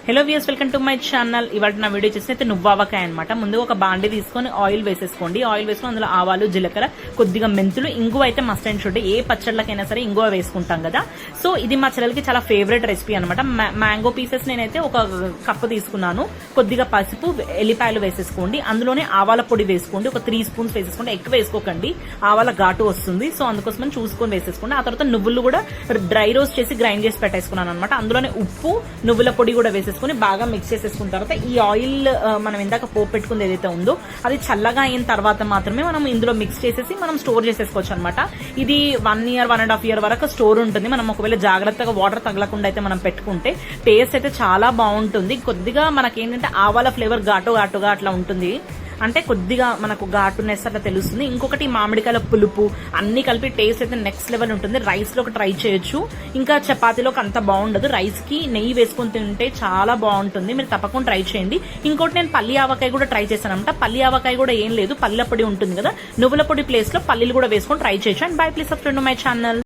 Hello viewers, welcome to my channel. ఇవాళ నా video చేసినైతే నువ్వావకాయ అనమాట. ముందు ఒక బాండి తీసుకొని ఆయిల్ వేసేసుకోండి. ఆయిల్ వేసుకొని అందులో ఆవాలు, జీలకర్ర, కొద్దిగా మెంతులు, ఇంగువ అయితే మస్ట్ అండ్ షుడ్. ఏ పచ్చళ్ళకైనా సరే ఇంగువ వేసుకుంటాం కదా. సో ఇది మా చెల్లెలకి చాలా ఫేవరెట్ రెసిపీ అనమాట. మ్యాంగో పీసెస్ నేనైతే ఒక కప్పు తీసుకున్నాను. కొద్దిగా పసుపు, ఎల్లిపాయలు వేసేసుకోండి. అందులోనే ఆవాల పొడి వేసుకోండి. ఒక 3 స్పూన్స్ వేసేసుకోండి. ఎక్కువ వేసుకోకండి, ఆవాల ఘాటు వస్తుంది. సో అందుకోసం చూసుకొని వేసేసుకోండి. ఆ తర్వాత నువ్వులు కూడా డ్రై రోస్ట్ చేసి గ్రైండ్ చేసి పెట్టేసుకున్నాను అనమాట. అందులోనే ఉప్పు, నువ్వుల పొడి కూడా వేసేసుకుని బాగా మిక్స్ చేసేసుకున్న తర్వాత ఈ ఆయిల్ మనం ఇందాక పోపు పెట్టుకుంది ఏదైతే ఉందో అది చల్లగా అయిన తర్వాత మాత్రమే మనం ఇందులో మిక్స్ చేసేసి మనం స్టోర్ చేసేసుకోవచ్చు అనమాట. ఇది 1 ఇయర్ 1.5 ఇయర్ వరకు స్టోర్ ఉంటుంది. మనం ఒకవేళ జాగ్రత్తగా వాటర్ తగలకుండా అయితే మనం పెట్టుకుంటే టేస్ట్ అయితే చాలా బాగుంటుంది. కొద్దిగా మనకేంటంటే ఆవాల ఫ్లేవర్ ఘాటుగా అట్లా ఉంటుంది. అంటే కొద్దిగా మనకు ఘాటునెస్ అట్లా తెలుస్తుంది. ఇంకొకటి మామిడికాయల పులుపు అన్ని కలిపి టేస్ట్ అయితే నెక్స్ట్ లెవెల్ ఉంటుంది. రైస్ లో ట్రై చేయొచ్చు, ఇంకా చపాతీలోకి అంత బాగుండదు. రైస్ కి నెయ్యి వేసుకుని తింటే చాలా బాగుంటుంది. మీరు తప్పకుండా ట్రై చేయండి. ఇంకోటి నేను పల్లి ఆవకాయ కూడా ట్రై చేశాను అనమాట. పల్లి ఆవకాయ కూడా ఏం లేదు, పల్లె పొడి ఉంటుంది కదా, నువ్వుల పొడి ప్లేస్ లో పల్లీలు కూడా వేసుకొని ట్రై చేయొచ్చు. And by, please subscribe to my channel.